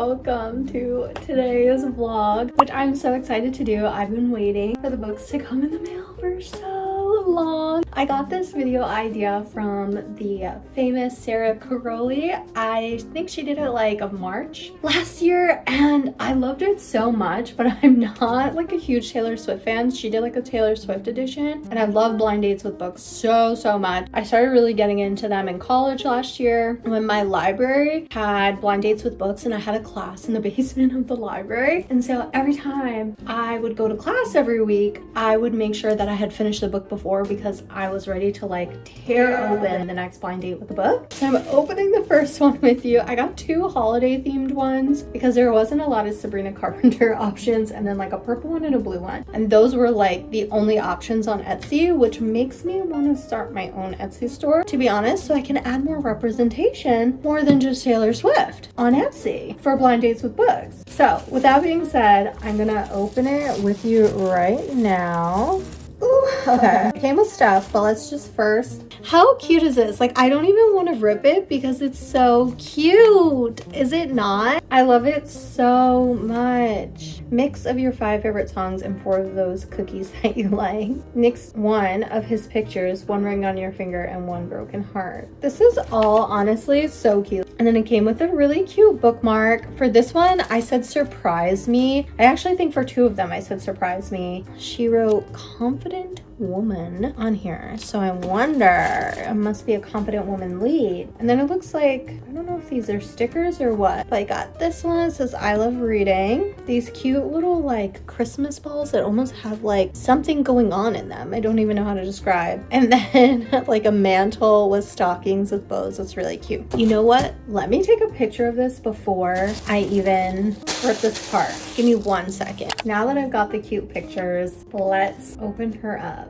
welcome to today's vlog, which I'm so excited to do. I've been waiting for the books to come in the mail for so long. I got this video idea from the famous Sarah Caroli. I think she did it like of March last year, and I loved it so much, but I'm not like a huge Taylor Swift fan. She did like a Taylor Swift edition, and I love blind dates with books so much. I started really getting into them in college last year when my library had blind dates with books, and I had a class in the basement of the library. And so every time I would go to class every week, I would make sure that I had finished the book before, because I was ready to like tear open the next blind date with the book. So I'm opening the first one with you. I got two holiday themed ones because there wasn't a lot of Sabrina Carpenter options, and then like a purple one and a blue one. And those were like the only options on Etsy, which makes me want to start my own Etsy store, to be honest, so I can add more representation, more than just Taylor Swift on Etsy for blind dates with books. So with that being said, I'm gonna open it with you right now. Ooh, okay. It came with stuff, but let's just first. How cute is this? Like, I don't even want to rip it because it's so cute. Is it not? I love it so much. Mix of your 5 favorite songs and 4 of those cookies that you like. Mix 1 of his pictures, 1 ring on your finger, and 1 broken heart. This is all honestly so cute. And then it came with a really cute bookmark. For this one, I said surprise me. I actually think for 2 of them, I said surprise me. She wrote confident woman on here, so I wonder, it must be a confident woman lead. And then it looks like, I don't know if these are stickers or what, but I got this one. It says I love reading. These cute little like Christmas balls that almost have like something going on in them. I don't even know how to describe. And then like a mantle with stockings with bows. It's really cute. You know what? Let me take a picture of this before I even rip this apart. Give me 1 second. Now that I've got the cute pictures, let's open her up.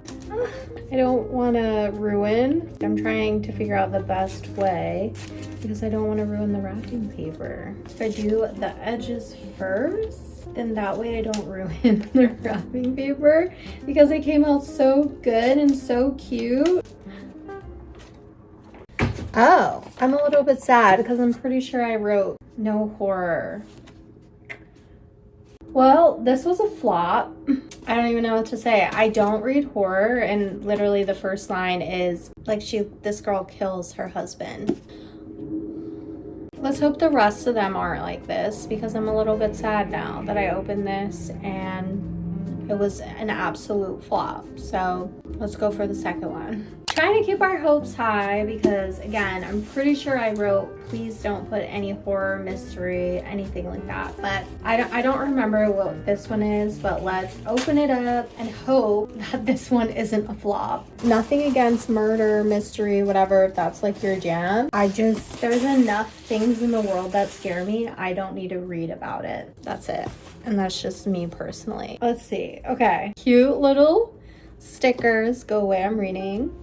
I don't want to ruin. I'm trying to figure out the best way because I don't want to ruin the wrapping paper. If I do the edges first, then that way I don't ruin the wrapping paper, because it came out so good and so cute. Oh, I'm a little bit sad because I'm pretty sure I wrote no horror. Well, this was a flop. I don't even know what to say. I don't read horror, and literally the first line is like this girl kills her husband. Let's hope the rest of them aren't like this, because I'm a little bit sad now that I opened this and it was an absolute flop. So let's go for the second one. Trying to keep our hopes high because, again, I'm pretty sure I wrote please don't put any horror, mystery, anything like that, but I don't remember what this one is. But let's open it up and hope that this one isn't a flop. Nothing against murder, mystery, whatever, if that's like your jam. There's enough things in the world that scare me. I don't need to read about it. That's it. And that's just me personally. Let's see. Okay, cute little stickers go away. I'm reading.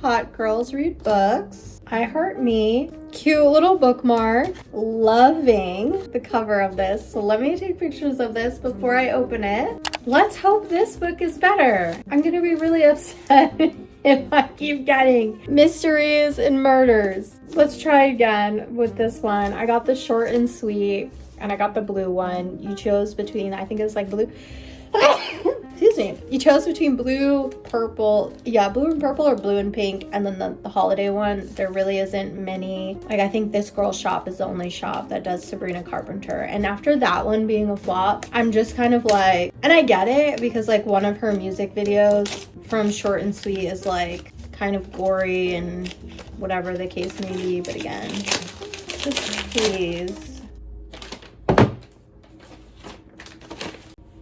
Hot girls read books. I heart me. Cute little bookmark. Loving the cover of this. So let me take pictures of this before I open it. Let's hope this book is better. I'm gonna be really upset if I keep getting mysteries and murders. Let's try again with this one. I got the short and sweet, and I got the blue one. You chose between, I think it's like blue. Excuse me. You chose between blue, purple, blue and purple, or blue and pink, and then the holiday one. There really isn't many. Like, I think this girl's shop is the only shop that does Sabrina Carpenter. And after that one being a flop, I'm just kind of like, and I get it because like one of her music videos from Short and Sweet is like kind of gory and whatever the case may be. But again, just please.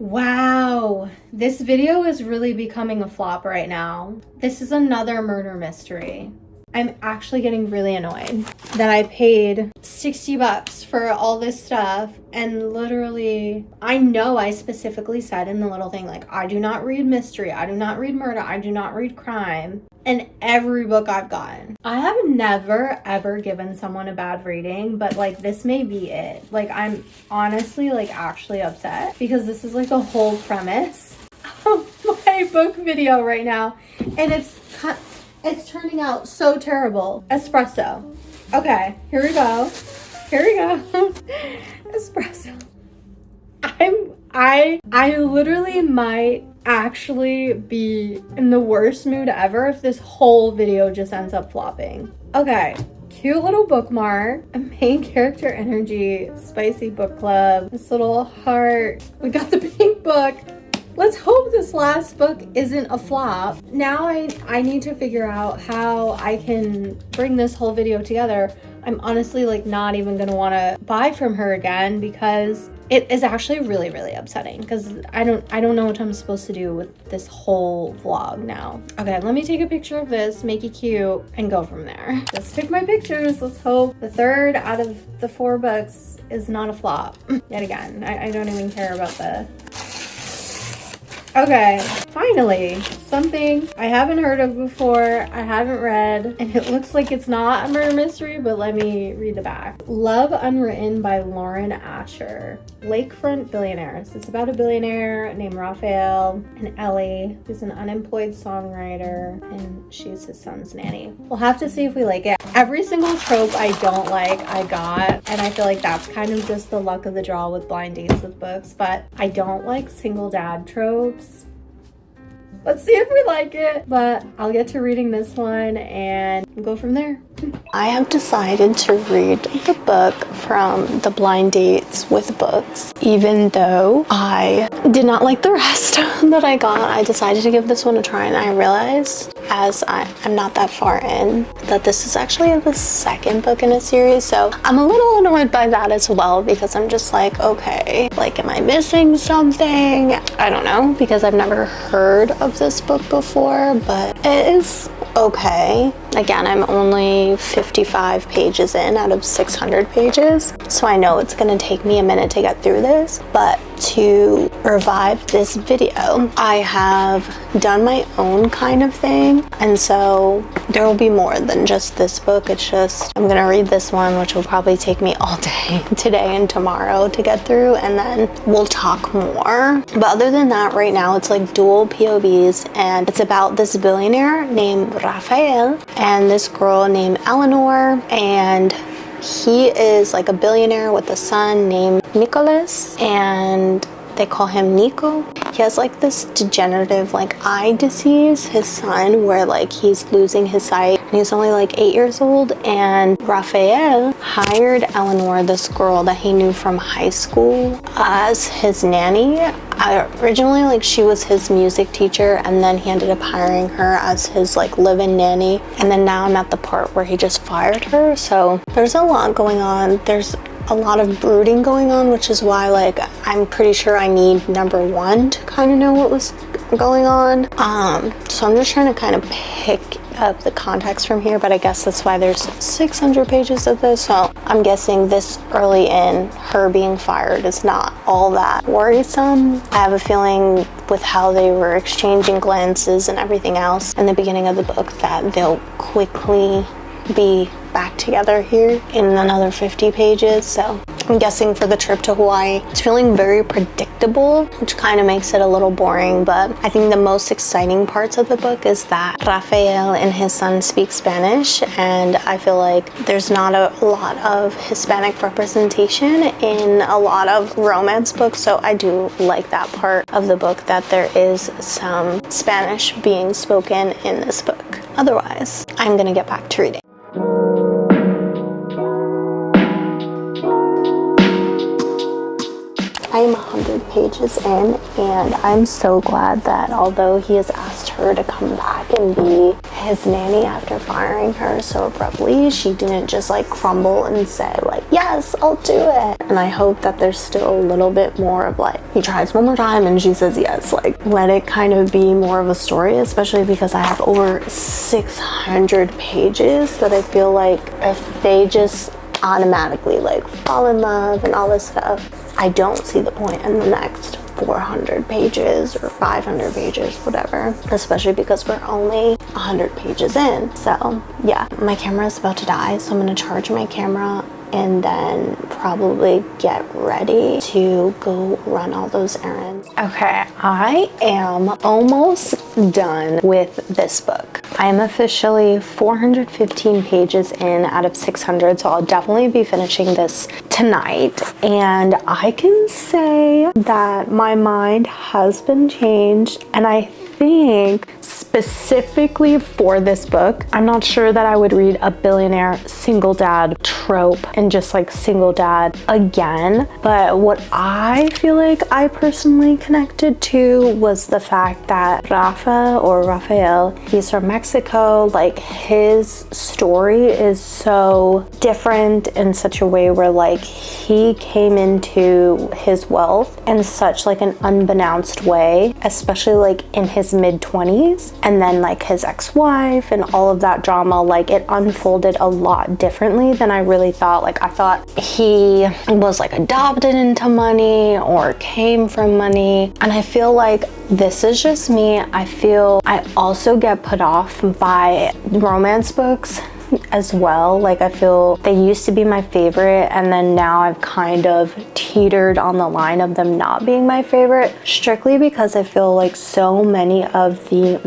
Wow, this video is really becoming a flop right now. This is another murder mystery. I'm actually getting really annoyed that I paid $60 for all this stuff, and literally, I know I specifically said in the little thing, like, I do not read mystery, I do not read murder, I do not read crime. And every book I've gotten, I have never ever given someone a bad rating, but like this may be it. Like, I'm honestly like actually upset because this is like the whole premise of my book video right now, and it's turning out so terrible. Espresso. Okay, here we go. Here we go. Espresso. I literally might actually be in the worst mood ever if this whole video just ends up flopping. Okay, cute little bookmark, a main character energy, spicy book club, this little heart. We got the pink book. Let's hope this last book isn't a flop. Now I need to figure out how I can bring this whole video together. I'm honestly like not even gonna want to buy from her again because it is actually really, really upsetting because I don't know what I'm supposed to do with this whole vlog now. Okay, let me take a picture of this, make it cute, and go from there. Let's take my pictures. Let's hope the third out of the 4 books is not a flop. Yet again, I don't even care about the... Okay, finally, something I haven't heard of before, I haven't read, and it looks like it's not a murder mystery, but let me read the back. Love Unwritten by Lauren Asher. Lakefront Billionaires. It's about a billionaire named Raphael and Ellie, who's an unemployed songwriter, and she's his son's nanny. We'll have to see if we like it. Every single trope I don't like, I got, and I feel like that's kind of just the luck of the draw with blind dates with books, but I don't like single dad tropes. Let's see if we like it, but I'll get to reading this one and go from there. I have decided to read the book from the blind dates with books. Even though I did not like the rest that I got, I decided to give this one a try, and I realized as I'm not that far in that this is actually the second book in a series, so I'm a little annoyed by that as well because I'm just like, okay, like am I missing something? I don't know, because I've never heard of this book before, but it is okay. Again, I'm only 55 pages in out of 600 pages, so I know it's gonna take me a minute to get through this, but to revive this video, I have done my own kind of thing, and so there will be more than just this book. It's just, I'm gonna read this one, which will probably take me all day today and tomorrow to get through, and then we'll talk more. But other than that, right now it's like dual POVs, and it's about this billionaire named Raphael and this girl named Eleanor, and he is like a billionaire with a son named Nicholas, and they call him Nico. He has like this degenerative like eye disease, his son, where like he's losing his sight, and he's only like 8 years old. And Raphael hired Eleanor, this girl that he knew from high school, as his nanny. Originally, like, she was his music teacher, and then he ended up hiring her as his like live-in nanny, and then now I'm at the part where he just fired her. So there's a lot going on. There's a lot of brooding going on, which is why like I'm pretty sure I need number 1 to kind of know what was going on. So I'm just trying to kind of pick up the context from here, but I guess that's why there's 600 pages of this. So I'm guessing this early in, her being fired is not all that worrisome. I have a feeling with how they were exchanging glances and everything else in the beginning of the book that they'll quickly be back together here in another 50 pages. So I'm guessing for the trip to Hawaii, it's feeling very predictable, which kind of makes it a little boring. But I think the most exciting parts of the book is that Raphael and his son speak Spanish, and I feel like there's not a lot of Hispanic representation in a lot of romance books, so I do like that part of the book, that there is some Spanish being spoken in this book. Otherwise, I'm gonna get back to reading. I am 100 pages in, and I'm so glad that although he has asked her to come back and be his nanny after firing her so abruptly, she didn't just like crumble and say like, yes, I'll do it. And I hope that there's still a little bit more of like, he tries one more time and she says yes. Like, let it kind of be more of a story, especially because I have over 600 pages that I feel like if they just automatically like fall in love and all this stuff, I don't see the point in the next 400 pages or 500 pages, whatever, especially because we're only 100 pages in. So yeah, my camera is about to die, so I'm gonna charge my camera and then probably get ready to go run all those errands. Okay, I am almost done with this book. I'm officially 415 pages in out of 600, so I'll definitely be finishing this tonight. And I can say that my mind has been changed, and I think specifically for this book, I'm not sure that I would read a billionaire single dad trope and just like single dad again, but what I feel like I personally connected to was the fact that Rafael, he's from Mexico. Like, his story is so different in such a way where like he came into his wealth in such like an unbeknownst way, especially like in his mid-20s, and then like his ex-wife and all of that drama, like it unfolded a lot differently than I really thought. Like, I thought he was like adopted into money or came from money, and I feel like this is just me. I feel I also get put off by romance books as well. Like, I feel they used to be my favorite, and then now I've kind of teetered on the line of them not being my favorite, strictly because I feel like so many of the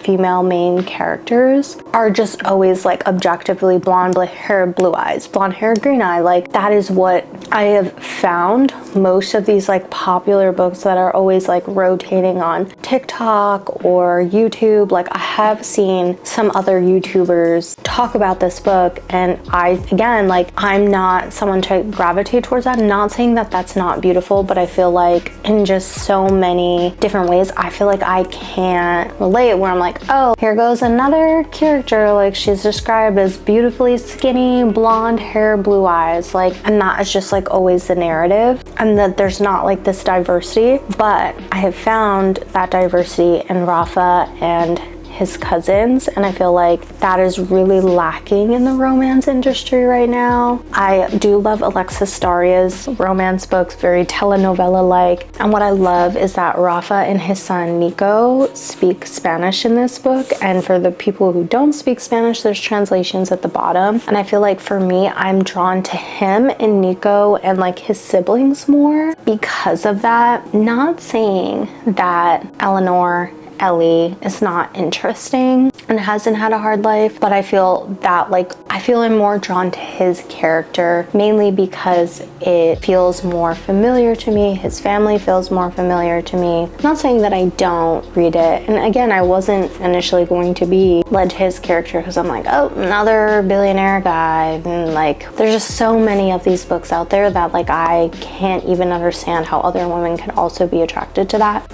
female main characters are just always like objectively blonde hair, blue eyes, blonde hair, green eye. Like, that is what I have found most of these like popular books that are always like rotating on TikTok or YouTube. Like, I have seen some other YouTubers talk about this book, and I'm not someone to gravitate towards that. I'm not saying that that's not beautiful, but I feel like in just so many different ways, I feel like I can't relate, where I'm like, oh, here goes another character, like she's described as beautifully skinny, blonde hair, blue eyes, like, and that is just like always the narrative, and that there's not like this diversity. But I have found that diversity in Rafa and his cousins, and I feel like that is really lacking in the romance industry right now. I do love Alexis Daria's romance books, very telenovela-like, and what I love is that Rafa and his son Nico speak Spanish in this book, and for the people who don't speak Spanish, there's translations at the bottom, and I feel like for me, I'm drawn to him and Nico and like his siblings more because of that. Not saying that Ellie is not interesting and hasn't had a hard life, but I feel that I'm more drawn to his character, mainly because it feels more familiar to me. His family feels more familiar to me. I'm not saying that I don't read it, and again, I wasn't initially going to be led to his character because I'm like, oh, another billionaire guy, and like there's just so many of these books out there that like I can't even understand how other women can also be attracted to that,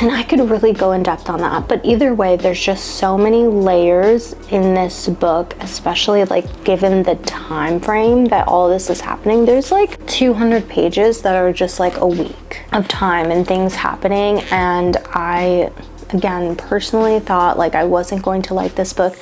and I could really go in depth on that. But either way, there's just so many layers in this book, especially like given the time frame that all this is happening. There's like 200 pages that are just like a week of time and things happening, and I again personally thought like I wasn't going to like this book.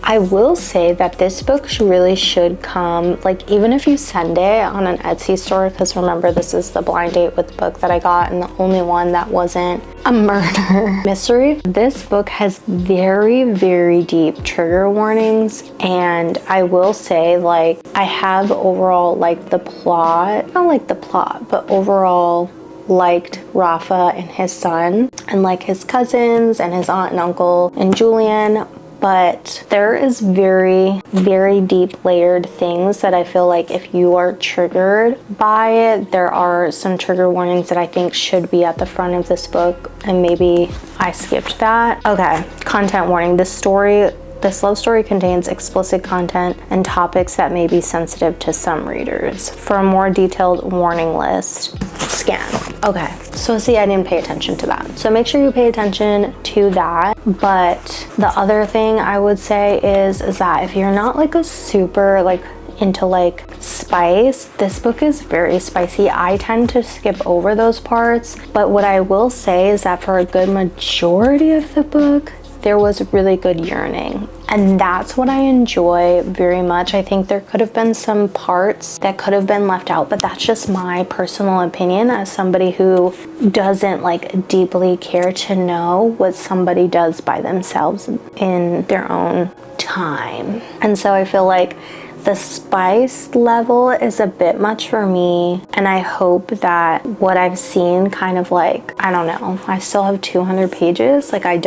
I will say that this book really should come, like, even if you send it on an Etsy store, because remember, this is the blind date with the book that I got and the only one that wasn't a murder mystery. This book has very, very deep trigger warnings, and I will say, like, I have overall liked the plot, not like the plot, but overall liked Rafa and his son and like his cousins and his aunt and uncle and Julian, but there is very, very deep layered things that I feel like if you are triggered by it, there are some trigger warnings that I think should be at the front of this book, and maybe I skipped that. Okay, content warning. This love story contains explicit content and topics that may be sensitive to some readers. For a more detailed warning list, scan. Okay, so see, I didn't pay attention to that. So make sure you pay attention to that. But the other thing I would say is that if you're not like a super like into like spice, this book is very spicy. I tend to skip over those parts, but what I will say is that for a good majority of the book, there was really good yearning, and that's what I enjoy very much. I think there could have been some parts that could have been left out, but that's just my personal opinion as somebody who doesn't like deeply care to know what somebody does by themselves in their own time. And so I feel like The spice level is a bit much for me, and I hope that what I've seen kind of like, I don't know, I still have 200 pages. Like I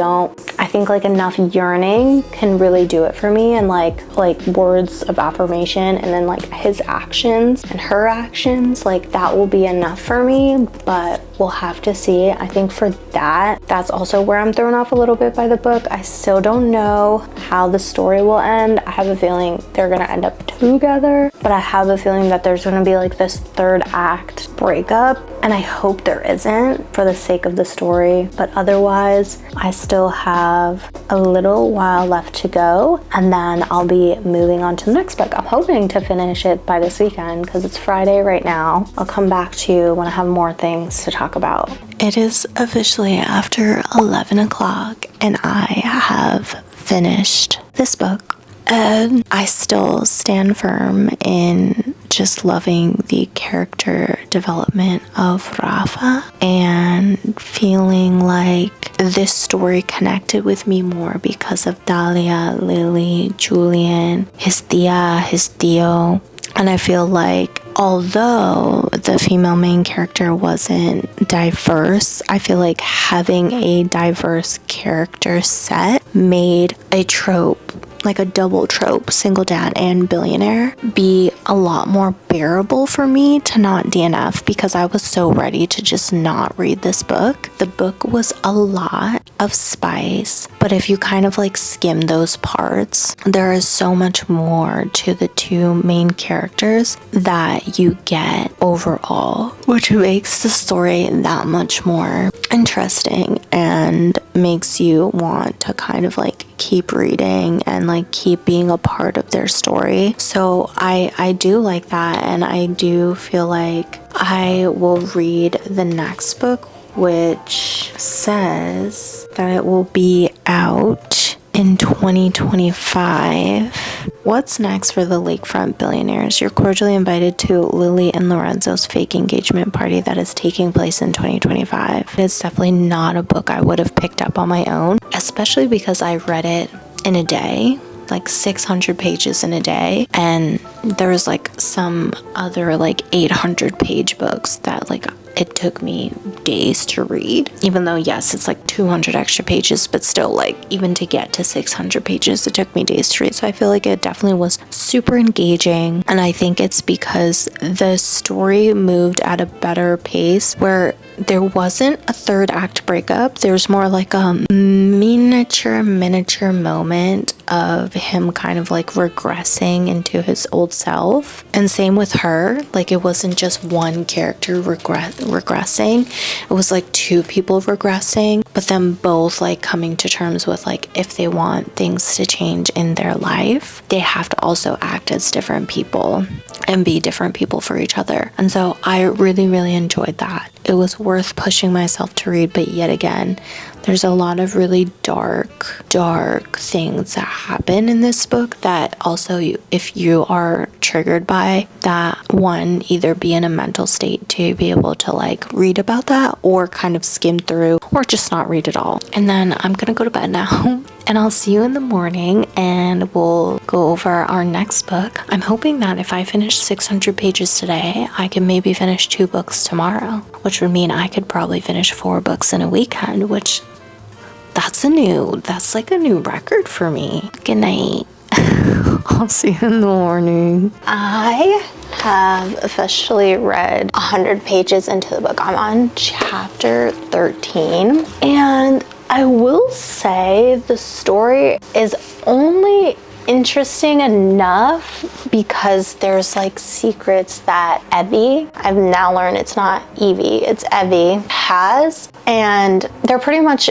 think like enough yearning can really do it for me, and like words of affirmation and then like his actions and her actions, like that will be enough for me, but we'll have to see. I think for that's also where I'm thrown off a little bit by the book. I still don't know how the story will end. I have a feeling they're gonna end up together, but I have a feeling that there's gonna be like this third act breakup, and I hope there isn't for the sake of the story. But otherwise, I still have a little while left to go, and then I'll be moving on to the next book. I'm hoping to finish it by this weekend because it's Friday right now. I'll come back to you when I have more things to talk about. It is officially after 11 o'clock and I have finished this book. And I still stand firm in just loving the character development of Rafa and feeling like this story connected with me more because of Dalia, Lily, Julian, his tia, his tío. And I feel like although the female main character wasn't diverse, I feel like having a diverse character set made a trope, like a double trope, single dad and billionaire, be a lot more bearable for me to not DNF, because I was so ready to just not read this book. The book was a lot of spice, but if you kind of like skim those parts, there is so much more to the two main characters that you get overall, which makes the story that much more interesting and makes you want to kind of like keep reading and like keep being a part of their story. So I do like that, and I do feel like I will read the next book, which says that it will be out in 2025. What's next for the Lakefront Billionaires? You're cordially invited to Lily and Lorenzo's fake engagement party that is taking place in 2025. It's definitely not a book I would have picked up on my own, especially because I read it in a day, like 600 pages in a day, and there was like some other like 800 page books that like it took me days to read, even though yes, it's like 200 extra pages, but still like even to get to 600 pages, it took me days to read. So I feel like it definitely was super engaging, and I think it's because the story moved at a better pace where there wasn't a third act breakup. There's more like a miniature moment of him kind of like regressing into his old self, and same with her. Like it wasn't just one character regressing, it was like two people regressing, but then both like coming to terms with like if they want things to change in their life, they have to also act as different people and be different people for each other. And so I really enjoyed that. It was worth pushing myself to read, but yet again, there's a lot of really dark things that happen in this book that also, if you are triggered by that, one, either be in a mental state to be able to like read about that, or kind of skim through, or just not read at all. And then I'm gonna go to bed now. And I'll see you in the morning and we'll go over our next book. I'm hoping that if I finish 600 pages today, I can maybe finish 2 books tomorrow, which would mean I could probably finish 4 books in a weekend, which that's like a new record for me. Good night. I'll see you in the morning. I have officially read 100 pages into the book. I'm on chapter 13, and I will say the story is only interesting enough because there's like secrets that Evie, I've now learned it's not Evie, it's Evie, has, and they're pretty much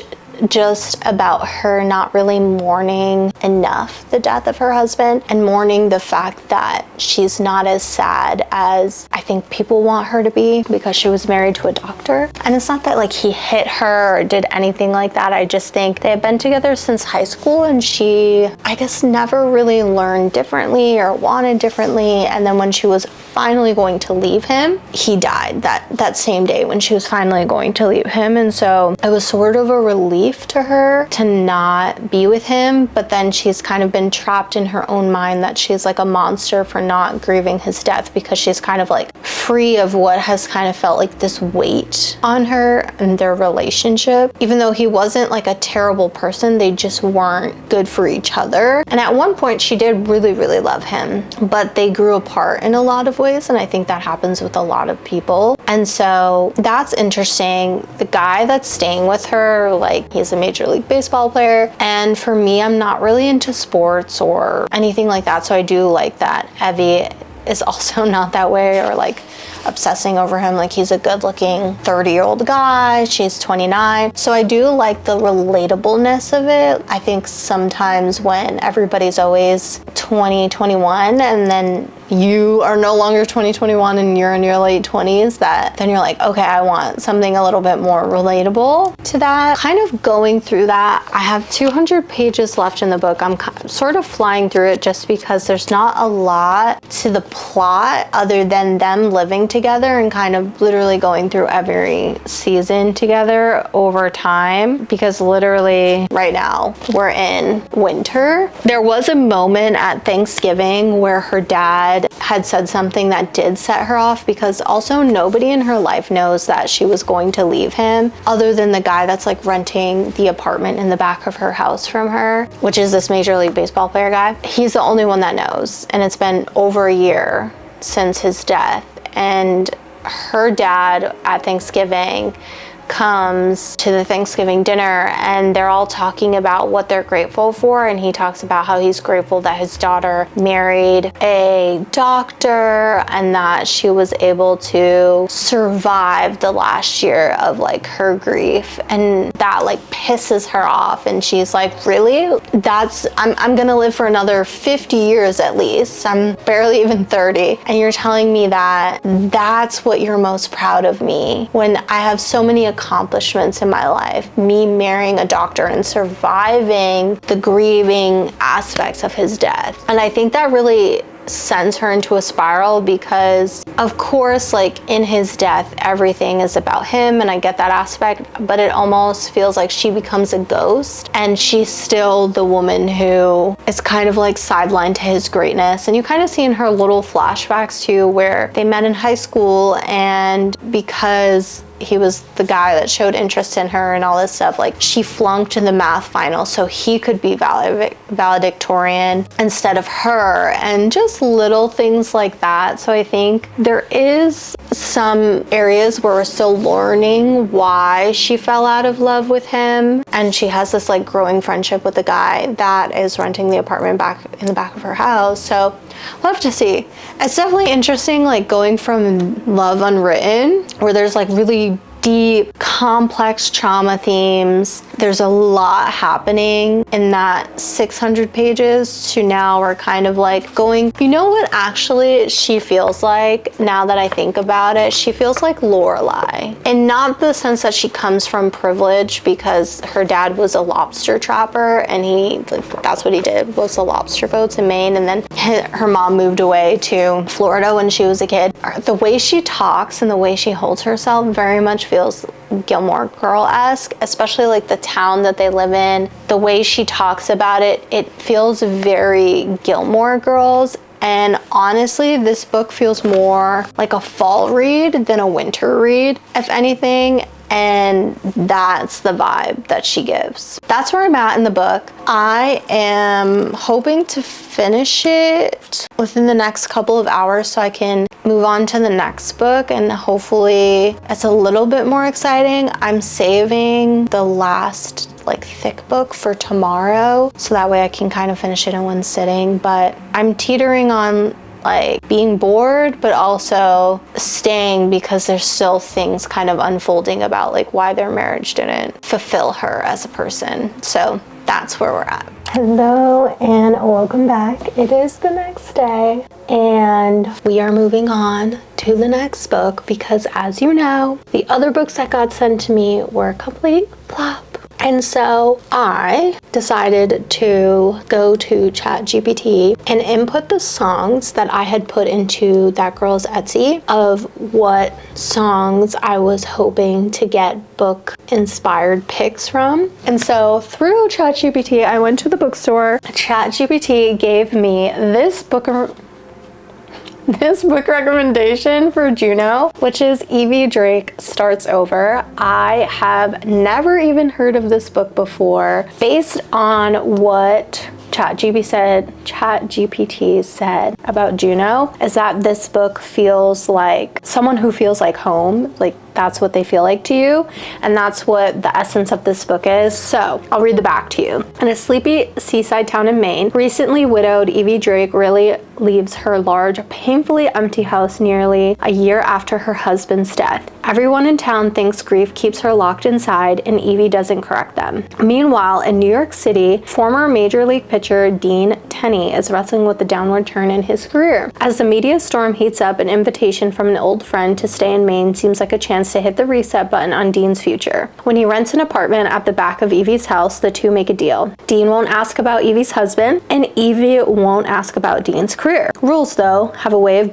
just about her not really mourning enough the death of her husband, and mourning the fact that she's not as sad as I think people want her to be because she was married to a doctor. And it's not that like he hit her or did anything like that. I just think they had been together since high school, and she, I guess, never really learned differently or wanted differently. And then when she was finally going to leave him, he died that same day when she was finally going to leave him. And so it was sort of a relief relief to her to not be with him, but then she's kind of been trapped in her own mind that she's like a monster for not grieving his death, because she's kind of like free of what has kind of felt like this weight on her and their relationship. Even though he wasn't like a terrible person, they just weren't good for each other. And at one point she did really, really love him, but they grew apart in a lot of ways, and I think that happens with a lot of people. And so that's interesting. The guy that's staying with her, like, he's a Major League Baseball player, and for me, I'm not really into sports or anything like that, so I do like that Evie is also not that way, or like obsessing over him. Like, he's a good looking 30-year-old guy, she's 29. So I do like the relatableness of it. I think sometimes when everybody's always 20, 21, and then you are no longer 20, 21 and you're in your late 20s, that then you're like, okay, I want something a little bit more relatable to that. Kind of going through that, I have 200 pages left in the book. I'm sort of flying through it just because there's not a lot to the plot other than them living together and kind of literally going through every season together over time, because literally right now we're in winter. There was a moment at Thanksgiving where her dad had said something that did set her off, because also nobody in her life knows that she was going to leave him other than the guy that's like renting the apartment in the back of her house from her, which is this Major League Baseball player guy. He's the only one that knows, and it's been over a year since his death. And her dad at Thanksgiving comes to the Thanksgiving dinner, and they're all talking about what they're grateful for, and he talks about how he's grateful that his daughter married a doctor and that she was able to survive the last year of like her grief, and that like pisses her off, and she's like, really? I'm gonna live for another 50 years at least. I'm barely even 30, and you're telling me that that's what you're most proud of me, when I have so many accomplishments in my life, me marrying a doctor and surviving the grieving aspects of his death. And I think that really sends her into a spiral, because of course, like, in his death everything is about him, and I get that aspect, but it almost feels like she becomes a ghost and she's still the woman who is kind of like sidelined to his greatness. And you kind of see in her little flashbacks too, where they met in high school, and because he was the guy that showed interest in her and all this stuff, like, she flunked the math final so he could be valedictorian instead of her, and just little things like that. So I think there is some areas where we're still learning why she fell out of love with him, and she has this like growing friendship with the guy that is renting the apartment back in the back of her house. So we'll have to see. It's definitely interesting, like, going from Love Unwritten, where there's like really deep, complex trauma themes. There's a lot happening in that 600 pages, to now we're kind of like going, you know what actually she feels like, now that I think about it? She feels like Lorelai. And not the sense that she comes from privilege, because her dad was a lobster trapper, and that's what he did, was the lobster boats in Maine, and then her mom moved away to Florida when she was a kid. The way she talks and the way she holds herself very much feels Gilmore Girl-esque, especially like the town that they live in. The way she talks about it, it feels very Gilmore Girls. And honestly, this book feels more like a fall read than a winter read, if anything. And that's the vibe that she gives. That's where I'm at in the book. I am hoping to finish it within the next couple of hours so I can move on to the next book, and hopefully it's a little bit more exciting. I'm saving the last like thick book for tomorrow, so that way I can kind of finish it in one sitting. But I'm teetering on like being bored, but also staying, because there's still things kind of unfolding about like why their marriage didn't fulfill her as a person. So that's where we're at. Hello and welcome back. It is the next day, and we are moving on to the next book, because as you know, the other books that got sent to me were a complete flop. And so I decided to go to ChatGPT and input the songs that I had put into that girl's Etsy of what songs I was hoping to get book inspired picks from. And so through ChatGPT, I went to the bookstore. ChatGPT gave me this book recommendation for Juno, which is Evie Drake Starts Over. I have never even heard of this book before. Based on what ChatGPT said about Juno is that this book feels like someone who feels like home, like that's what they feel like to you, and that's what the essence of this book is. So I'll read the back to you. In a sleepy seaside town in Maine, recently widowed Evie Drake really leaves her large, painfully empty house nearly a year after her husband's death. Everyone in town thinks grief keeps her locked inside, and Evie doesn't correct them. Meanwhile, in New York City, former Major League pitcher Dean Tenney is wrestling with the downward turn in his career. As the media storm heats up, an invitation from an old friend to stay in Maine seems like a chance to hit the reset button on Dean's future. When he rents an apartment at the back of Evie's house, the two make a deal. Dean won't ask about Evie's husband, and Evie won't ask about Dean's career. Rules, though, have a way of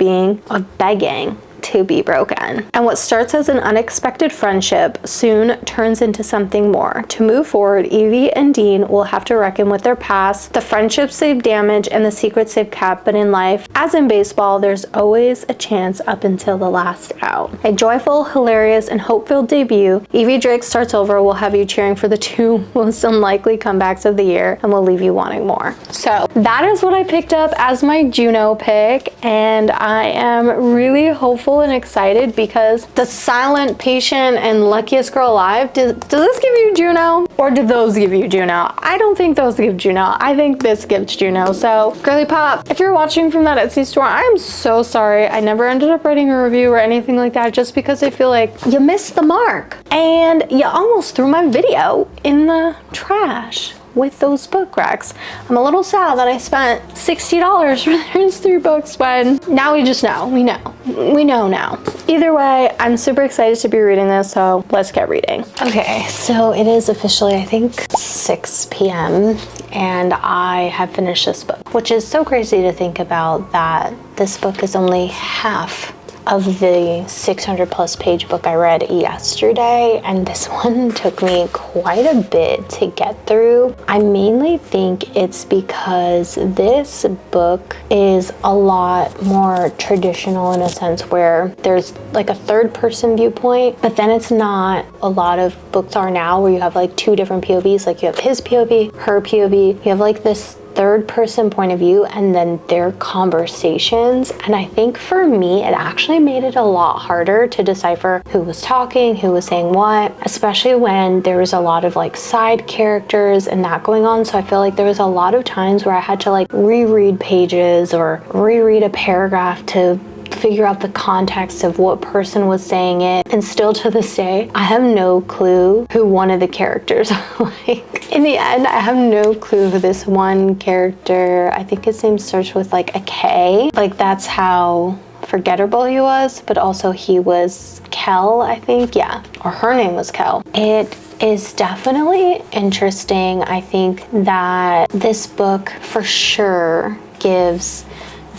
begging to be broken. And what starts as an unexpected friendship soon turns into something more. To move forward, Evie and Dean will have to reckon with their past, the friendships they've damaged, and the secrets they've kept. But in life, as in baseball, there's always a chance up until the last out. A joyful, hilarious, and hope-filled debut, Evie Drake Starts Over will have you cheering for the two most unlikely comebacks of the year and will leave you wanting more. So that is what I picked up as my Juno pick, and I am really hopeful and excited because the silent, patient, and luckiest girl alive, does this give you Juno? Or did those give you Juno? I don't think those give Juno. I think this gives Juno. So girly pop, if you're watching from that Etsy store, I am so sorry. I never ended up writing a review or anything like that just because I feel like you missed the mark and you almost threw my video in the trash with those book racks. I'm a little sad that I spent $60 for those 3 books when now we just know. We know now. Either way, I'm super excited to be reading this, so let's get reading. Okay, so it is officially, I think, 6 p.m. and I have finished this book, which is so crazy to think about that this book is only half of the 600 plus page book I read yesterday, and this one took me quite a bit to get through. I mainly think it's because this book is a lot more traditional in a sense where there's like a third person viewpoint, but then it's not a lot of books are now where you have like 2 different POVs, like you have his POV, her POV, you have like this third person point of view and then their conversations. And I think for me, it actually made it a lot harder to decipher who was talking, who was saying what, especially when there was a lot of like side characters and that going on. So I feel like there was a lot of times where I had to like reread pages or reread a paragraph to figure out the context of what person was saying it. And still to this day, I have no clue who one of the characters are. Like in the end, I have no clue who this one character, I think his name starts with like a K. Like that's how forgettable he was, but also he was Kel, I think. Yeah, or her name was Kel. It is definitely interesting. I think that this book for sure gives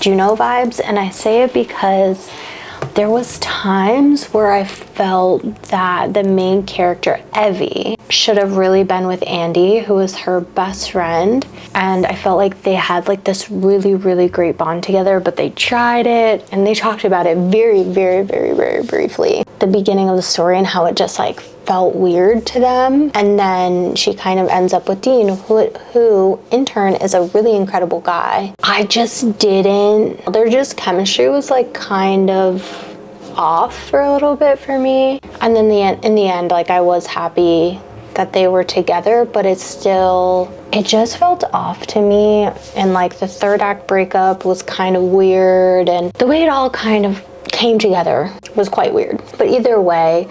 Juno vibes, and I say it because there was times where I felt that the main character, Evie, should have really been with Andy, who was her best friend, and I felt like they had like this really, really great bond together, but they tried it, and they talked about it very, very, very, very briefly, the beginning of the story and how it just like felt weird to them. And then she kind of ends up with Dean, who in turn is a really incredible guy. I just didn't, their just chemistry was like kind of off for a little bit for me. And then in the end, like I was happy that they were together, but it just felt off to me. And like the third act breakup was kind of weird, and the way it all kind of came together was quite weird. But either way,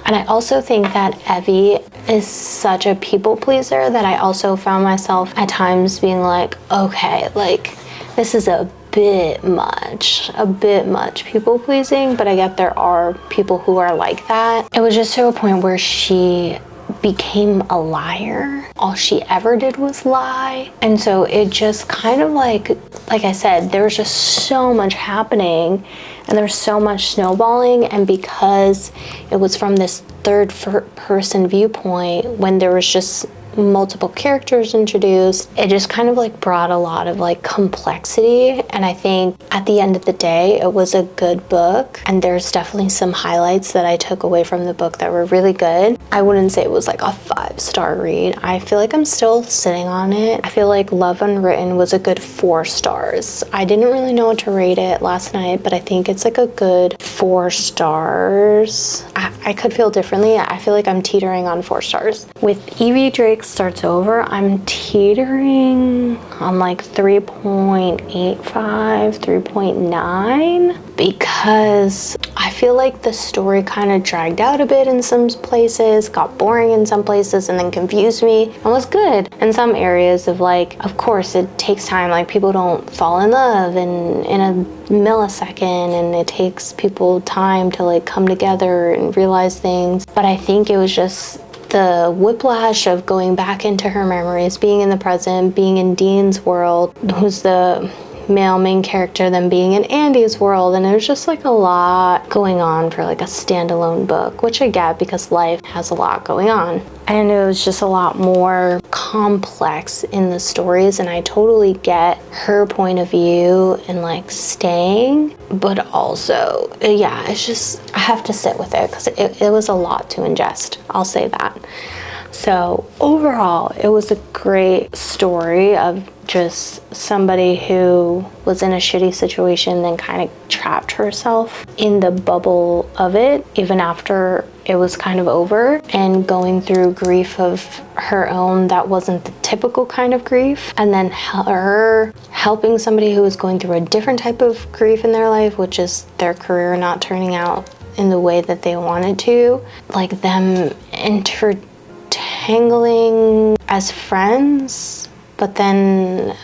and I also think that Evie is such a people pleaser that I also found myself at times being like, okay, like this is a bit much people pleasing, but I get there are people who are like that. It was just to a point where she became a liar. All she ever did was lie. And so it just kind of like I said, there was just so much happening and there was so much snowballing. And because it was from this third person viewpoint, when there was just multiple characters introduced, it just kind of like brought a lot of like complexity. And I think at the end of the day, it was a good book, and there's definitely some highlights that I took away from the book that were really good. I wouldn't say it was like a 5-star read. I feel like I'm still sitting on it. I feel like Love Unwritten was a good 4 stars. I didn't really know what to rate it last night, but I think it's like a good 4 stars. I could feel differently. I feel like I'm teetering on 4 stars. With Evie Drake Starts Over, I'm teetering on like 3.85, 3.9, because I feel like the story kind of dragged out a bit in some places, got boring in some places, and then confused me, and was good in some areas of like, of course it takes time, like people don't fall in love in a millisecond, and it takes people time to like come together and realize things. But I think it was just the whiplash of going back into her memories, being in the present, being in Dean's world, who's the male main character, then being in Andy's world, and there's just like a lot going on for like a standalone book, which I get because life has a lot going on. And it was just a lot more complex in the stories, and I totally get her point of view and like staying, but also, yeah, it's just, I have to sit with it because it was a lot to ingest, I'll say that. So overall, it was a great story of just somebody who was in a shitty situation, then kind of trapped herself in the bubble of it, even after it was kind of over, and going through grief of her own that wasn't the typical kind of grief, and then her helping somebody who was going through a different type of grief in their life, which is their career not turning out in the way that they wanted to, like them intertangling as friends. But then,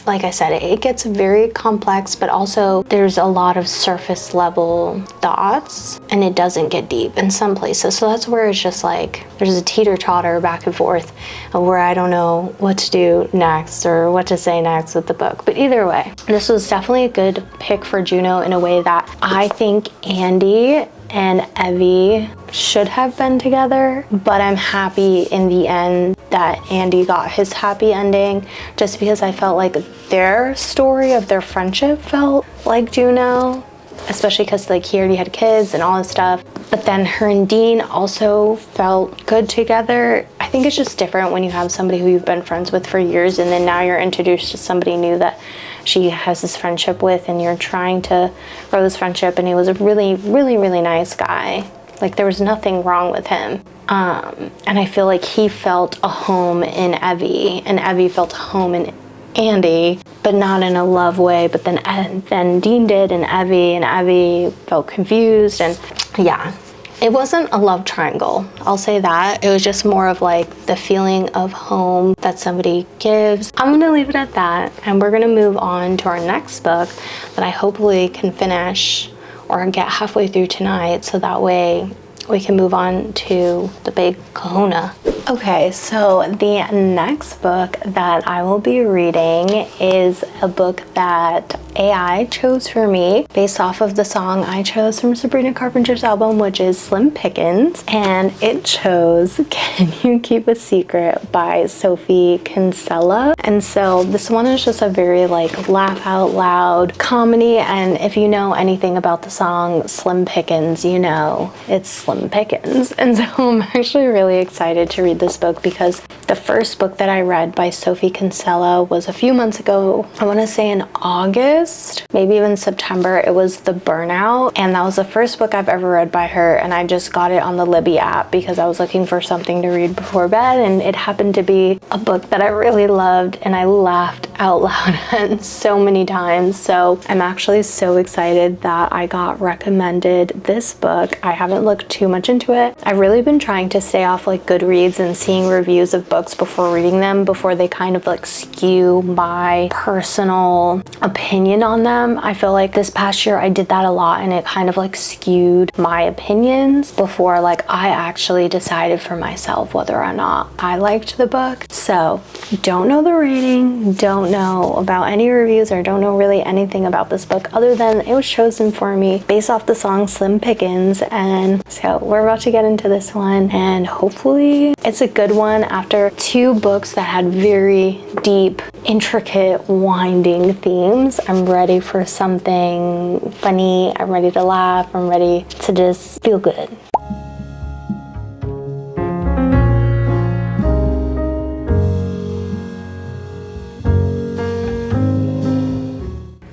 like I said, it gets very complex, but also there's a lot of surface level thoughts, and it doesn't get deep in some places. So that's where it's just like, there's a teeter-totter back and forth where I don't know what to do next or what to say next with the book. But either way, this was definitely a good pick for Juno in a way that I think Andy and Evie should have been together, but I'm happy in the end that Andy got his happy ending, just because I felt like their story of their friendship felt like Juno, especially because like he already had kids and all this stuff. But then her and Dean also felt good together. I think it's just different when you have somebody who you've been friends with for years, and then now you're introduced to somebody new that she has this friendship with, and you're trying to grow this friendship. And he was a really, really, really nice guy. Like there was nothing wrong with him. And I feel like he felt a home in Evie, and Evie felt a home in Andy, but not in a love way. But then Dean did, and Evie felt confused, and yeah. It wasn't a love triangle, I'll say that. It was just more of like the feeling of home that somebody gives. I'm gonna leave it at that, and we're gonna move on to our next book that I hopefully can finish or get halfway through tonight, so that way we can move on to the big kahuna. Okay, so the next book that I will be reading is a book that AI chose for me based off of the song I chose from Sabrina Carpenter's album, which is Slim Pickens, and it chose Can You Keep a Secret by Sophie Kinsella. And so this one is just a very like laugh out loud comedy, and if you know anything about the song Slim Pickens, you know it's Slim Pickens. And so I'm actually really excited to read this book because the first book that I read by Sophie Kinsella was a few months ago. I want to say in August, maybe even September. It was The Burnout, and that was the first book I've ever read by her, and I just got it on the Libby app because I was looking for something to read before bed, and it happened to be a book that I really loved, and I laughed out loud at so many times. So I'm actually so excited that I got recommended this book. I haven't looked too much into it. I've really been trying to stay off like Goodreads and seeing reviews of books before reading them, before they kind of like skew my personal opinion on them. I feel like this past year I did that a lot, and it kind of like skewed my opinions before like I actually decided for myself whether or not I liked the book. So don't know the rating, don't know about any reviews, or don't know really anything about this book other than it was chosen for me based off the song Slim Pickens. And so we're about to get into this one, and hopefully it's a good one after 2 books that had very deep, intricate, winding themes. I'm ready for something funny. I'm ready to laugh. I'm ready to just feel good.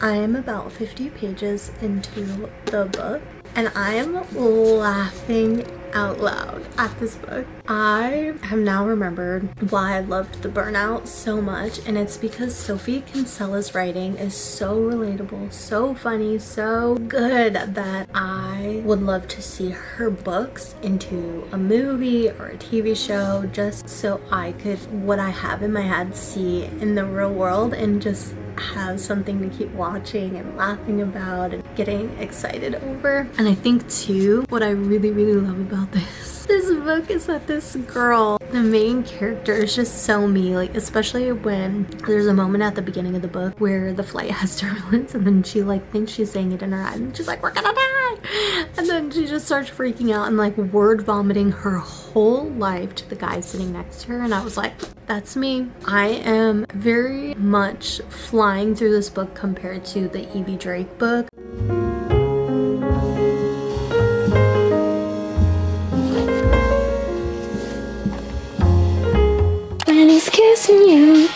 I am about 50 pages into the book, and I am laughing out loud at this book. I have now remembered why I loved The Burnout so much, and it's because Sophie Kinsella's writing is so relatable, so funny, so good that I would love to see her books into a movie or a TV show, just so I could, what I have in my head, see in the real world and just have something to keep watching and laughing about and getting excited over. And I think too, what I really love about this book is that this girl, the main character, is just so me. Like, especially when there's a moment at the beginning of the book where the flight has turbulence, and then she like thinks she's saying it in her head, and she's like, we're gonna die, and then she just starts freaking out and like word vomiting her whole life to the guy sitting next to her. And I was like, that's me. I am very much flying through this book compared to the Evie Drake book. And he's kissing you,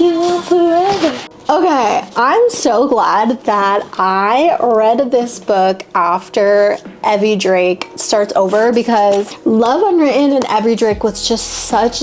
you're forever. Okay, I'm so glad that I read this book after Evie Drake starts over, because Love Unwritten and Evie Drake was just such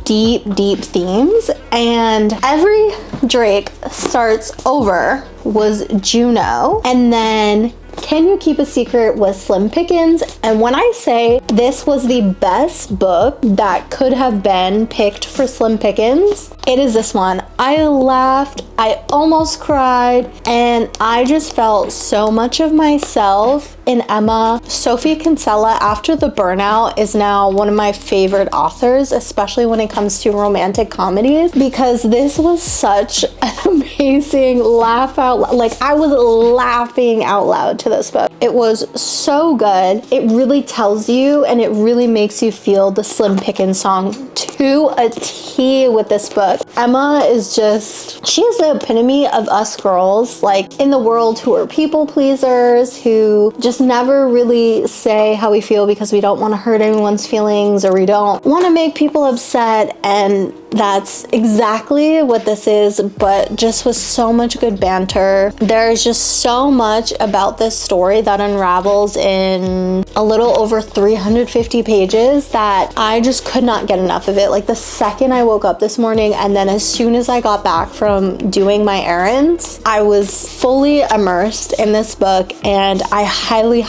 deep themes, and Evie Drake starts over was Juno, and then Can You Keep a Secret was Slim Pickens. And when I say this was the best book that could have been picked for Slim Pickens, it is this one. I laughed, I almost cried, and I just felt so much of myself in Emma. Sophie Kinsella, after The Burnout, is now one of my favorite authors, especially when it comes to romantic comedies, because this was such an amazing laugh out loud. Like, I was laughing out loud to this book. It was so good. It really tells you, and it really makes you feel the Slim Pickens song to a T with this book. Emma is just, she is the epitome of us girls, like, in the world, who are people pleasers, who just never really say how we feel because we don't want to hurt anyone's feelings, or we don't want to make people upset. And that's exactly what this is, but just with so much good banter. There's just so much about this story that unravels in a little over 350 pages that I just could not get enough of it. Like, the second I woke up this morning, and then as soon as I got back from doing my errands, I was fully immersed in this book, and I highly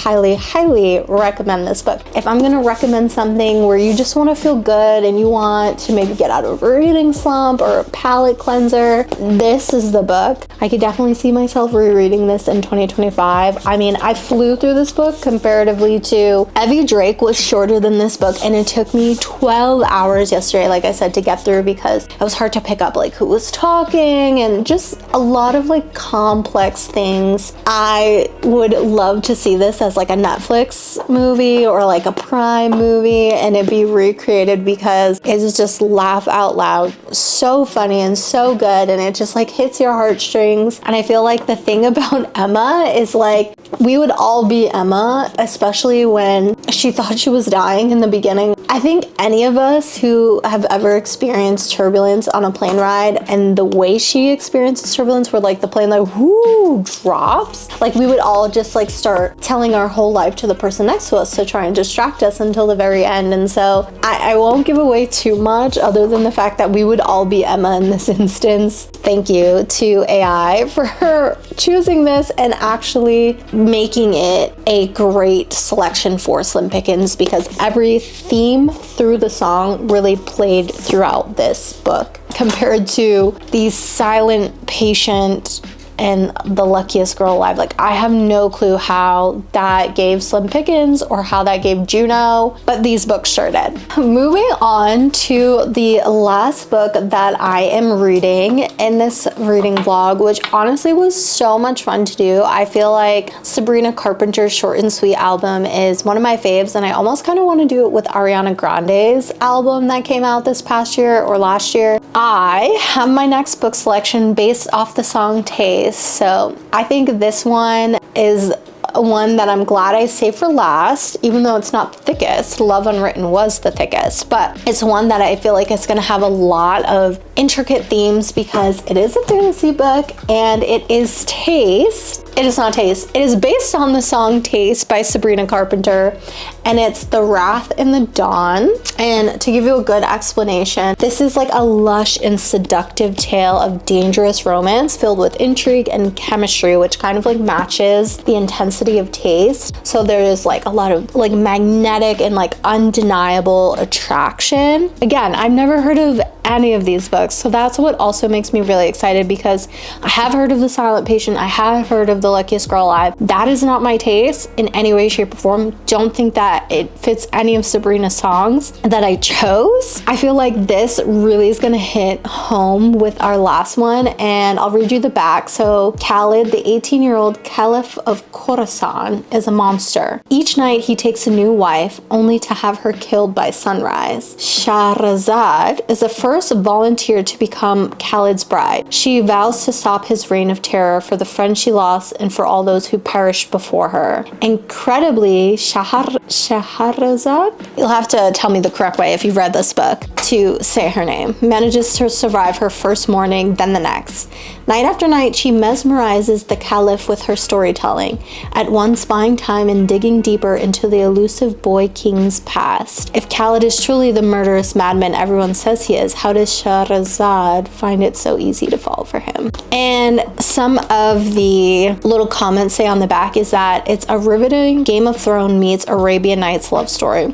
recommend this book. If I'm gonna recommend something where you just want to feel good and you want to maybe get out of a reading slump or a palate cleanser, this is the book. I could definitely see myself rereading this in 2025. I mean, I flew through this book comparatively to Evie Drake was shorter than this book, and it took me 12 hours yesterday, like I said, to get through, because it was hard to pick up like who was talking and just a lot of like complex things. I would love to see this as like a Netflix movie or like a Prime movie, and it'd be recreated, because it's just laugh out loud, so funny and so good, and it just like hits your heartstrings. And I feel like the thing about Emma is, like, we would all be Emma, especially when she thought she was dying in the beginning. I think any of us who have ever experienced turbulence on a plane ride, and the way she experiences turbulence, where like the plane like whoo drops, like we would all just like start telling our whole life to the person next to us to try and distract us until the very end. And so I won't give away too much other than the fact that we would all be Emma in this instance. Thank you to AI for her choosing this and actually making it a great selection for Slim Slim Pickens because every theme through the song really played throughout this book, compared to the silent patient and the luckiest girl alive. Like, I have no clue how that gave Slim Pickens or how that gave Juno, but these books sure did. Moving on to the last book that I am reading in this reading vlog, which honestly was so much fun to do. I feel like Sabrina Carpenter's Short and Sweet album is one of my faves, and I almost kind of want to do it with Ariana Grande's album that came out this past year or last year. I have my next book selection based off the song Taste. So I think this one is one that I'm glad I saved for last, even though it's not the thickest. Love Unwritten was the thickest, but it's one that I feel like it's gonna have a lot of intricate themes because it is a fantasy book and it is Taste. It is not Taste. It is based on the song Taste by Sabrina Carpenter, and it's The Wrath and the Dawn. And to give you a good explanation, this is like a lush and seductive tale of dangerous romance filled with intrigue and chemistry, which kind of like matches the intensity of Taste. So there is like a lot of like magnetic and like undeniable attraction. Again, I've never heard of any of these books, so that's what also makes me really excited, because I have heard of The Silent Patient, I have heard of The Luckiest Girl Alive. That is not my taste in any way, shape, or form. Don't think that it fits any of Sabrina's songs that I chose. I feel like this really is gonna hit home with our last one, and I'll read you the back. So Khalid, the 18-year-old Caliph of Khorasan, is a monster. Each night he takes a new wife, only to have her killed by sunrise. Shahrazad is the first volunteer to become Khalid's bride. She vows to stop his reign of terror for the friend she lost and for all those who perished before her. Incredibly, Shahrazad, you'll have to tell me the correct way if you've read this book to say her name, manages to survive her first morning, then the next. Night after night, she mesmerizes the Caliph with her storytelling, at once buying time and digging deeper into the elusive boy king's past. If Khalid is truly the murderous madman everyone says he is, how does Shahrazad find it so easy to fall for him? And some of the little comments say on the back is that it's a riveting Game of Thrones meets Arabian Nights love story.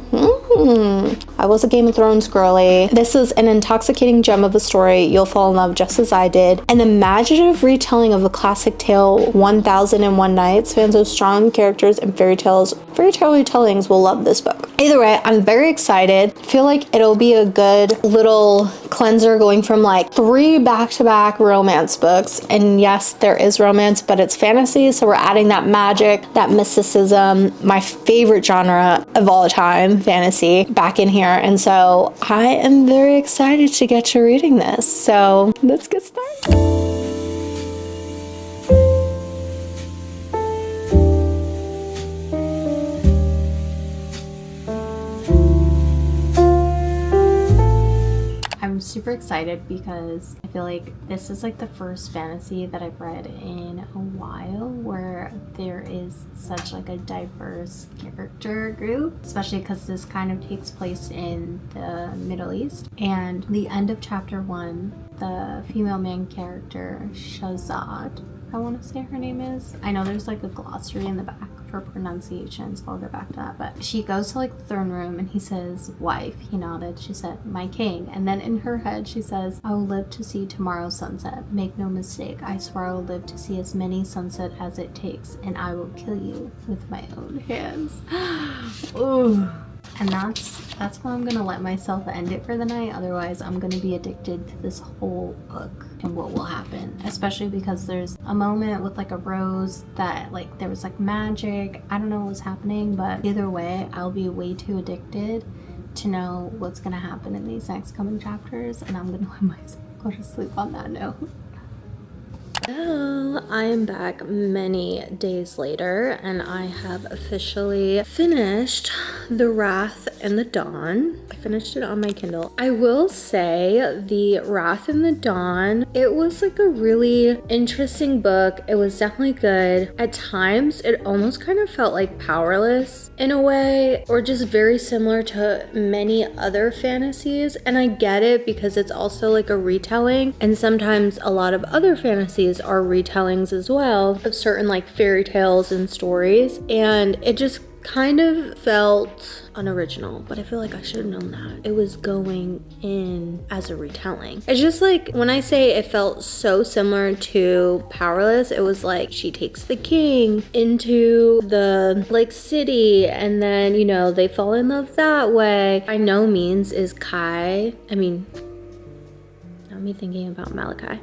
I was a Game of Thrones girly. This is an intoxicating gem of a story. You'll fall in love just as I did. An imaginative retelling of the classic tale 1001 Nights. Fans of strong characters and fairy tale retellings will love this book. Either way, I'm very excited. I feel like it'll be a good little cleanser going from like 3 back-to-back romance books. And yes, there is romance, but it's fantasy, so we're adding that magic, that mysticism, my favorite genre of all time, fantasy, back in here. And so I am very excited to get to reading this. So let's get started. I'm super excited because I feel like this is like the first fantasy that I've read in a while where there is such like a diverse character group, especially because this kind of takes place in the Middle East. And the end of chapter 1, the female main character, Shahzad, I want to say her name is. I know there's like a glossary in the back for pronunciation, so I'll go back to that. But she goes to like the throne room and he says, wife. He nodded. She said, my king. And then in her head she says, I will live to see tomorrow's sunset. Make no mistake. I swear I will live to see as many sunset as it takes, and I will kill you with my own hands. Ooh. And that's why I'm gonna let myself end it for the night. Otherwise, I'm gonna be addicted to this whole book and what will happen. Especially because there's a moment with like a rose that like there was like magic. I don't know what was happening, but either way, I'll be way too addicted to know what's gonna happen in these next coming chapters, and I'm gonna let myself go to sleep on that note. Well, I am back many days later, and I have officially finished The Wrath and the Dawn. I finished it on my Kindle. I will say The Wrath and the Dawn, it was like a really interesting book. It was definitely good. At times, it almost kind of felt like powerless in a way, or just very similar to many other fantasies. And I get it because it's also like a retelling, and sometimes a lot of other fantasies are retellings as well of certain like fairy tales and stories, and it just kind of felt unoriginal, but I feel like I should have known that. It was going in as a retelling. It's just like when I say it felt so similar to Powerless, it was like she takes the king into the like city and then, you know, they fall in love that way. By no means is Kai, me thinking about Malachi.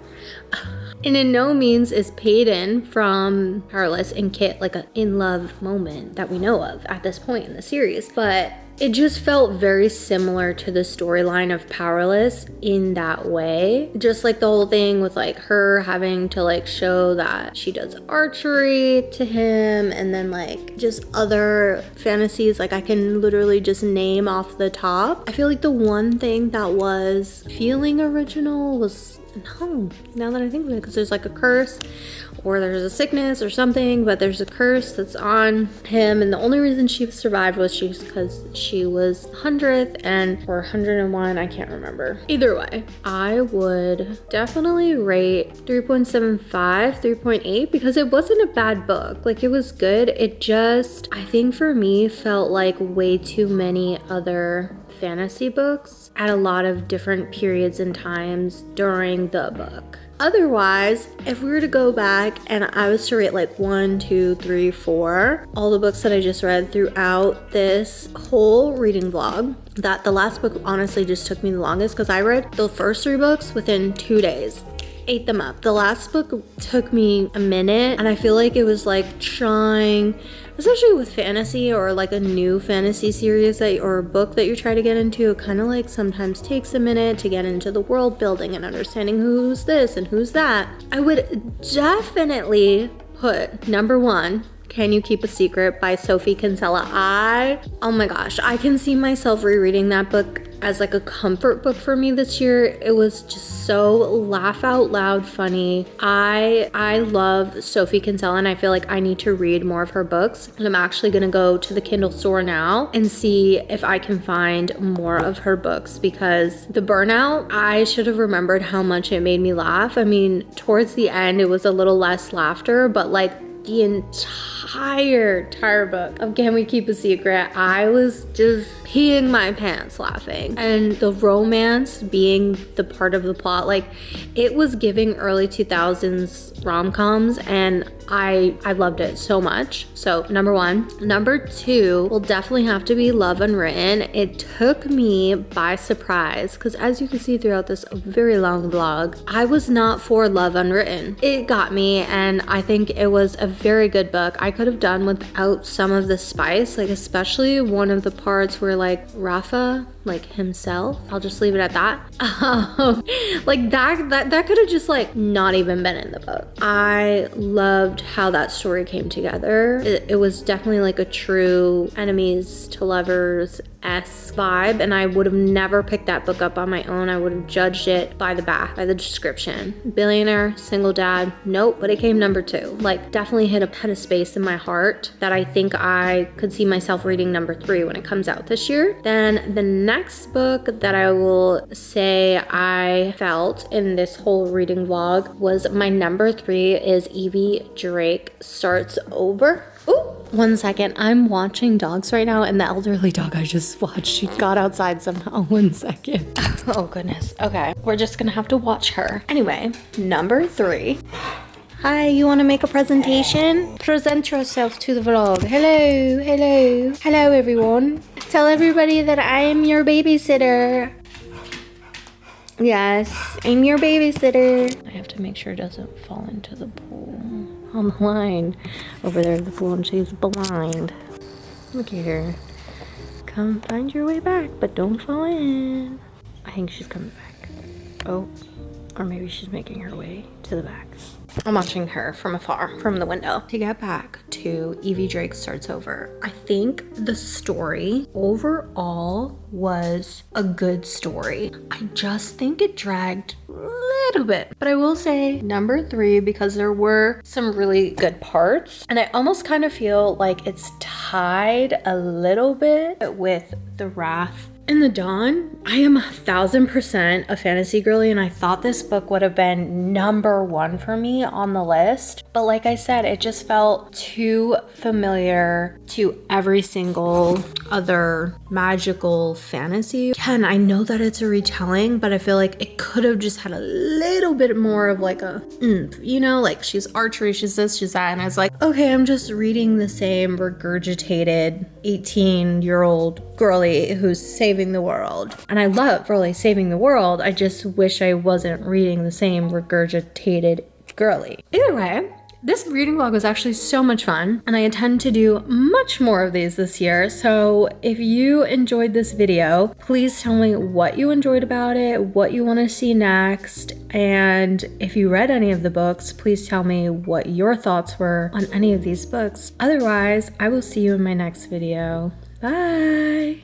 And in no means is Peyton from Powerless and Kit like an in-love moment that we know of at this point in the series. But it just felt very similar to the storyline of Powerless in that way. Just like the whole thing with like her having to like show that she does archery to him, and then like just other fantasies like I can literally just name off the top. I feel like the one thing that was feeling original was, no, now that I think of it, because there's like a curse or there's a sickness or something, but there's a curse that's on him, and the only reason she survived was because she was 100th or 101, I can't remember. Either way, I would definitely rate 3.75, 3.8 because it wasn't a bad book. Like, it was good. It just, I think for me, felt like way too many other fantasy books at a lot of different periods and times during the book. Otherwise, if we were to go back and I was to rate like 1, 2, 3, 4, all the books that I just read throughout this whole reading vlog, that the last book honestly just took me the longest because I read the first 3 books within 2 days. Ate them up. The last book took me a minute, and I feel like it was like trying, especially with fantasy or like a new fantasy series or a book that you try to get into, it kind of like sometimes takes a minute to get into the world building and understanding who's this and who's that. I would definitely put number 1, Can You Keep a Secret by Sophie Kinsella. Oh my gosh, I can see myself rereading that book as like a comfort book for me this year. It was just so laugh out loud funny. I love Sophie Kinsella, and I feel like I need to read more of her books. And I'm actually gonna go to the Kindle store now and see if I can find more of her books, because The Burnout, I should have remembered how much it made me laugh. I mean, towards the end it was a little less laughter, but like the entire book of Can We Keep a Secret, I was just peeing my pants laughing. And the romance being the part of the plot, like it was giving early 2000s rom-coms, and I loved it so much. So number 1. Number 2 will definitely have to be Love Unwritten. It took me by surprise because, as you can see throughout this very long vlog, I was not for Love Unwritten. It got me, and I think it was a very good book. I could have done without some of the spice, like especially one of the parts where like Rafa, like himself, I'll just leave it at that. Like that could have just like not even been in the book. I loved how that story came together. It was definitely like a true enemies to lovers-esque vibe, and I would have never picked that book up on my own. I would have judged it by the back, by the description. Billionaire, single dad, nope, but it came number 2. Like definitely had a space in my heart that I think I could see myself reading number 3 when it comes out this year. Then the next book that I will say I felt in this whole reading vlog was my number 3 is Evie Drake Starts Over. Ooh, 1 second. I'm watching dogs right now, and the elderly dog I just watched, she got outside somehow. 1 second. Oh goodness. Okay, we're just gonna have to watch her. Anyway, number 3. Hi, you want to make a presentation? Present yourself to the vlog. Hello everyone. Tell everybody that I am your babysitter. Yes, I'm your babysitter. I have to make sure it doesn't fall into the pool. On the line over there in the pool, and she's blind. Look at her. Come find your way back, but don't fall in. I think she's coming back. Oh, or maybe she's making her way to the back. I'm watching her from afar, from the window. To get back to Evie Drake Starts Over, I think the story overall was a good story. I just think it dragged a little bit. But I will say number 3 because there were some really good parts. And I almost kind of feel like it's tied a little bit with The Wrath In the Dawn, I am 1000% a fantasy girly, and I thought this book would have been #1 for me on the list. But like I said, it just felt too familiar to every single other magical fantasy. Again, I know that it's a retelling, but I feel like it could have just had a little bit more of like a you know, like she's archery, she's this, she's that. And I was like, okay, I'm just reading the same regurgitated 18-year-old girly who's saving the world. And I love really saving the world. I just wish I wasn't reading the same regurgitated girly. Either way, this reading vlog was actually so much fun, and I intend to do much more of these this year. So if you enjoyed this video, please tell me what you enjoyed about it, what you want to see next, and if you read any of the books, please tell me what your thoughts were on any of these books. Otherwise, I will see you in my next video. Bye!